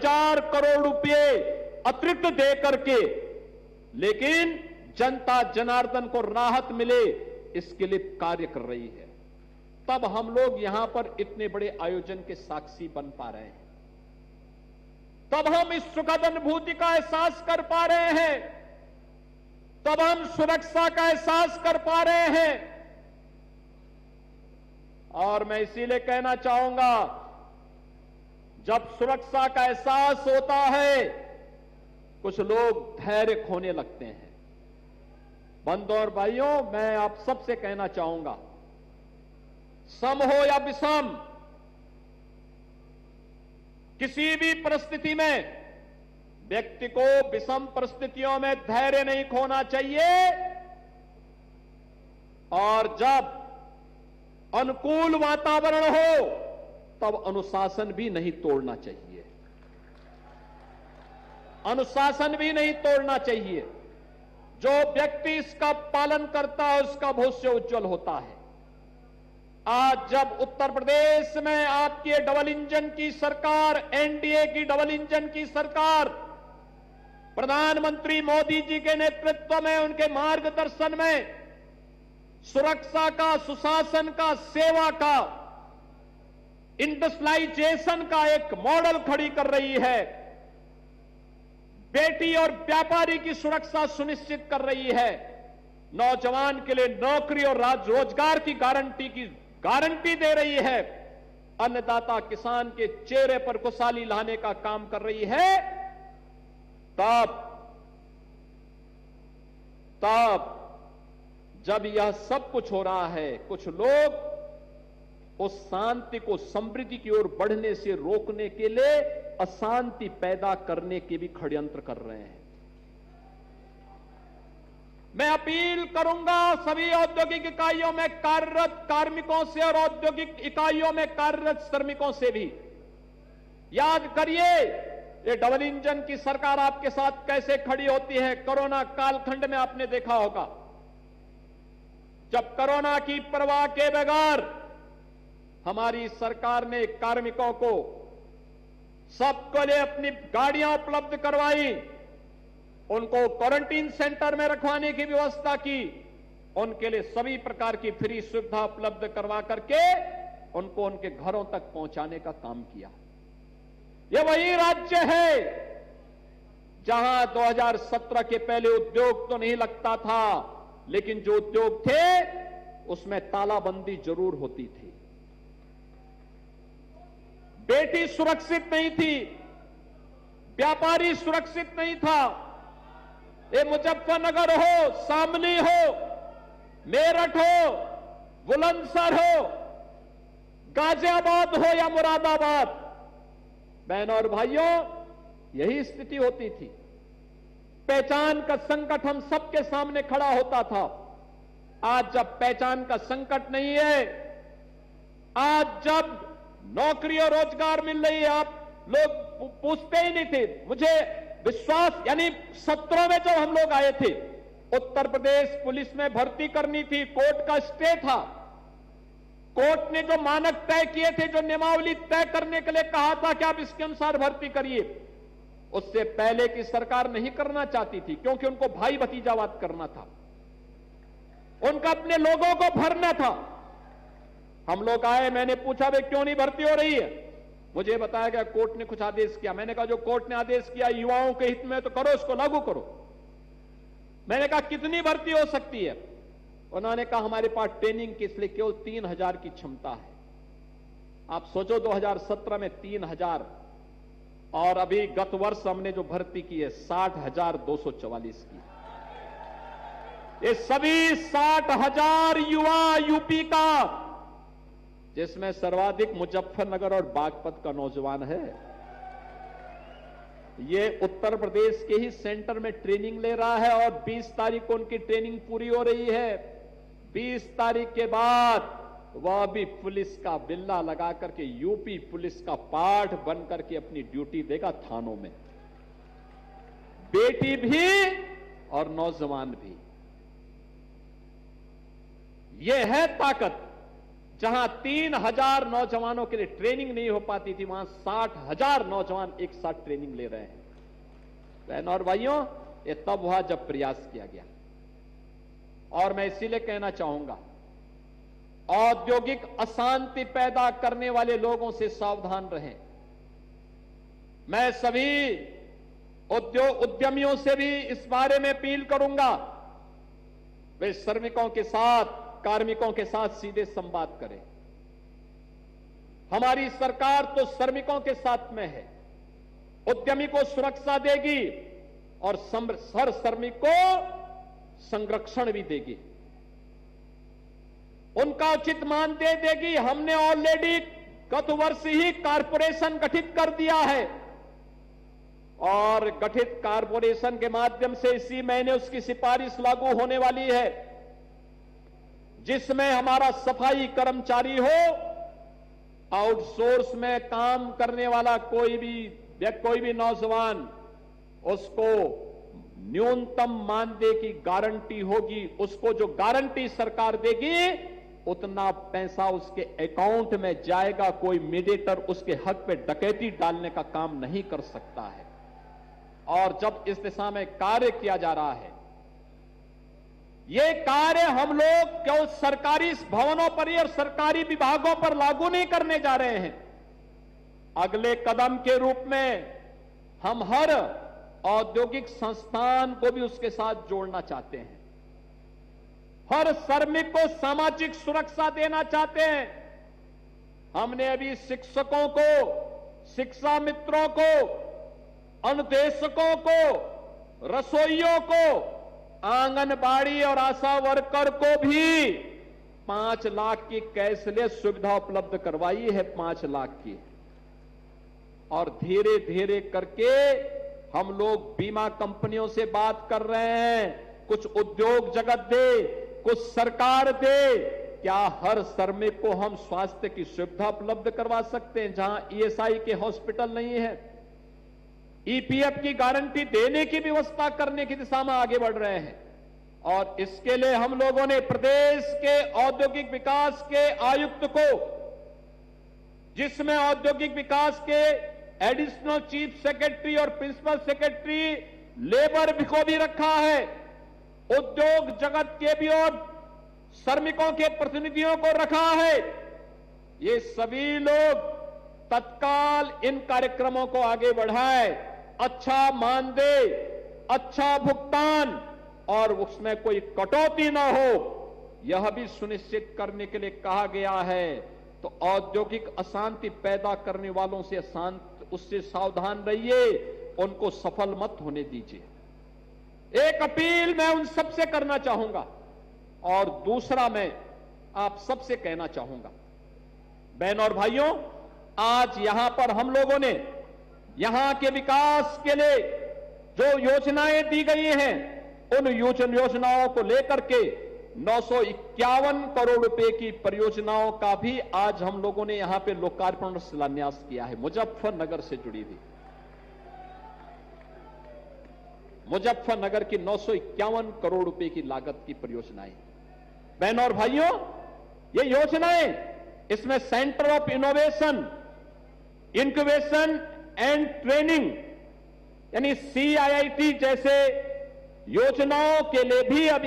1000 करोड़ रुपए अतिरिक्त दे करके, लेकिन जनता जनार्दन को राहत मिले इसके लिए कार्य कर रही है। तब हम लोग यहां पर इतने बड़े आयोजन के साक्षी बन पा रहे हैं, तब हम इस सुखद अनुभूति का एहसास कर पा रहे हैं, तब हम सुरक्षा का एहसास कर पा रहे हैं। और मैं इसीलिए कहना चाहूंगा, जब सुरक्षा का एहसास होता है कुछ लोग धैर्य खोने लगते हैं। बंधुओं और भाइयों, मैं आप सबसे कहना चाहूंगा, सम हो या विषम, किसी भी परिस्थिति में व्यक्ति को विषम परिस्थितियों में धैर्य नहीं खोना चाहिए, और जब अनुकूल वातावरण हो तब अनुशासन भी नहीं तोड़ना चाहिए, अनुशासन भी नहीं तोड़ना चाहिए। जो व्यक्ति इसका पालन करता है उसका भविष्य उज्जवल होता है। आज जब उत्तर प्रदेश में आपकी डबल इंजन की सरकार, एनडीए की डबल इंजन की सरकार, प्रधानमंत्री मोदी जी के नेतृत्व में, उनके मार्गदर्शन में सुरक्षा का, सुशासन का, सेवा का, इंडस्ट्रियलाइजेशन का एक मॉडल खड़ी कर रही है, बेटी और व्यापारी की सुरक्षा सुनिश्चित कर रही है, नौजवान के लिए नौकरी और रोजगार की गारंटी दे रही है, अन्नदाता किसान के चेहरे पर खुशहाली लाने का काम कर रही है, तब जब यह सब कुछ हो रहा है, कुछ लोग उस शांति को समृद्धि की ओर बढ़ने से रोकने के लिए अशांति पैदा करने के भी षड्यंत्र कर रहे हैं। मैं अपील करूंगा सभी औद्योगिक इकाइयों में कार्यरत कार्मिकों से और औद्योगिक इकाइयों में कार्यरत श्रमिकों से भी, याद करिए ये डबल इंजन की सरकार आपके साथ कैसे खड़ी होती है। कोरोना कालखंड में आपने देखा होगा, जब कोरोना की परवाह के बगैर हमारी सरकार ने कार्मिकों को सबके लिए अपनी गाड़ियां उपलब्ध करवाई, उनको क्वारंटीन सेंटर में रखवाने की व्यवस्था की, उनके लिए सभी प्रकार की फ्री सुविधा उपलब्ध करवा करके उनको उनके घरों तक पहुंचाने का काम किया। यह वही राज्य है जहां 2017 के पहले उद्योग तो नहीं लगता था, लेकिन जो उद्योग थे उसमें तालाबंदी जरूर होती थी। बेटी सुरक्षित नहीं थी, व्यापारी सुरक्षित नहीं था। ये मुजफ्फरनगर हो, शामली हो, मेरठ हो, बुलंदशहर हो, गाजियाबाद हो या मुरादाबाद, बहनों और भाइयों, यही स्थिति होती थी। पहचान का संकट हम सबके सामने खड़ा होता था। आज जब पहचान का संकट नहीं है, आज जब नौकरी और रोजगार मिल रही है, आप लोग पूछते ही नहीं थे। मुझे विश्वास, यानी 17 में जब हम लोग आए थे, उत्तर प्रदेश पुलिस में भर्ती करनी थी, कोर्ट का स्टे था, कोर्ट ने जो मानक तय किए थे, जो नियमावली तय करने के लिए कहा था कि आप इसके अनुसार भर्ती करिए, उससे पहले की सरकार नहीं करना चाहती थी, क्योंकि उनको भाई भतीजावाद करना था, उनका अपने लोगों को भरना था। हम लोग आए, मैंने पूछा भाई क्यों नहीं भर्ती हो रही है, मुझे बताया गया कोर्ट ने कुछ आदेश किया। मैंने कहा जो कोर्ट ने आदेश किया युवाओं के हित में तो करो, इसको लागू करो। मैंने कहा कितनी भर्ती हो सकती है, उन्होंने कहा हमारे पास ट्रेनिंग के इसलिए केवल 3000 की क्षमता है। आप सोचो 2017 में 3000, और अभी गत वर्ष हमने जो भर्ती की है 60,244 की। ये सभी 60,000 युवा यूपी का, जिसमें सर्वाधिक मुजफ्फरनगर और बागपत का नौजवान है, ये उत्तर प्रदेश के ही सेंटर में ट्रेनिंग ले रहा है और 20 तारीख को उनकी ट्रेनिंग पूरी हो रही है। 20 तारीख के बाद वह भी पुलिस का बिल्ला लगा करके यूपी पुलिस का पाठ बन करके अपनी ड्यूटी देगा थानों में, बेटी भी और नौजवान भी। यह है ताकत, जहां 3,000 नौजवानों के लिए ट्रेनिंग नहीं हो पाती थी, वहां 60,000 नौजवान एक साथ ट्रेनिंग ले रहे हैं। बहनों और भाइयों, ये तब हुआ जब प्रयास किया गया। और मैं इसीलिए कहना चाहूंगा, औद्योगिक अशांति पैदा करने वाले लोगों से सावधान रहें। मैं सभी उद्यमियों से भी इस बारे में अपील करूंगा, वे श्रमिकों के साथ, कार्मिकों के साथ सीधे संवाद करें। हमारी सरकार तो श्रमिकों के साथ में है, उद्यमी को सुरक्षा देगी और हर श्रमिक को संरक्षण भी देगी, उनका उचित मानदेय देगी। हमने ऑलरेडी गत वर्ष ही कारपोरेशन गठित कर दिया है और गठित कारपोरेशन के माध्यम से इसी महीने उसकी सिफारिश लागू होने वाली है, जिसमें हमारा सफाई कर्मचारी हो, आउटसोर्स में काम करने वाला कोई भी नौजवान, उसको न्यूनतम मानदेय की गारंटी होगी। उसको जो गारंटी सरकार देगी उतना पैसा उसके अकाउंट में जाएगा। कोई मीडिएटर उसके हक पे डकैती डालने का काम नहीं कर सकता है। और जब इस दिशा में कार्य किया जा रहा है, ये कार्य हम लोग केवल सरकारी भवनों पर ही और सरकारी विभागों पर लागू नहीं करने जा रहे हैं। अगले कदम के रूप में हम हर औद्योगिक संस्थान को भी उसके साथ जोड़ना चाहते हैं। हर श्रमिक को सामाजिक सुरक्षा देना चाहते हैं। हमने अभी शिक्षकों को, शिक्षा मित्रों को, अनुदेशकों को, रसोइयों को, आंगनबाड़ी और आशा वर्कर को भी 5 लाख की कैशलेस सुविधा उपलब्ध करवाई है, 5 लाख की। और धीरे धीरे करके हम लोग बीमा कंपनियों से बात कर रहे हैं, कुछ उद्योग जगत दे, कुछ सरकार दे। क्या हर श्रमिक को हम स्वास्थ्य की सुविधा उपलब्ध करवा सकते हैं जहां ईएसआई के हॉस्पिटल नहीं है? ईपीएफ की गारंटी देने की व्यवस्था करने की दिशा में आगे बढ़ रहे हैं। और इसके लिए हम लोगों ने प्रदेश के औद्योगिक विकास के आयुक्त को, जिसमें औद्योगिक विकास के एडिशनल चीफ सेक्रेटरी और प्रिंसिपल सेक्रेटरी लेबर को भी रखा है, उद्योग जगत के भी और श्रमिकों के प्रतिनिधियों को रखा है। ये सभी लोग तत्काल इन कार्यक्रमों को आगे बढ़ाए, अच्छा मानदेय, अच्छा भुगतान और उसमें कोई कटौती ना हो, यह भी सुनिश्चित करने के लिए कहा गया है। तो औद्योगिक अशांति पैदा करने वालों से उससे सावधान रहिए, उनको सफल मत होने दीजिए। एक अपील मैं उन सबसे करना चाहूंगा और दूसरा मैं आप सबसे कहना चाहूंगा, बहनों और भाइयों, आज यहां पर हम लोगों ने यहां के विकास के लिए जो योजनाएं दी गई हैं, उन योजनाओं को लेकर के 951 करोड़ रुपए की परियोजनाओं का भी आज हम लोगों ने यहां पे लोकार्पण और शिलान्यास किया है। मुजफ्फरनगर से जुड़ी थी, मुजफ्फरनगर की 951 करोड़ रुपए की लागत की परियोजनाएं। बहनों और भाइयों, ये योजनाएं, इसमें centre of innovation, incubation and training यानी CIIT जैसे योजनाओं के लिए भी अभी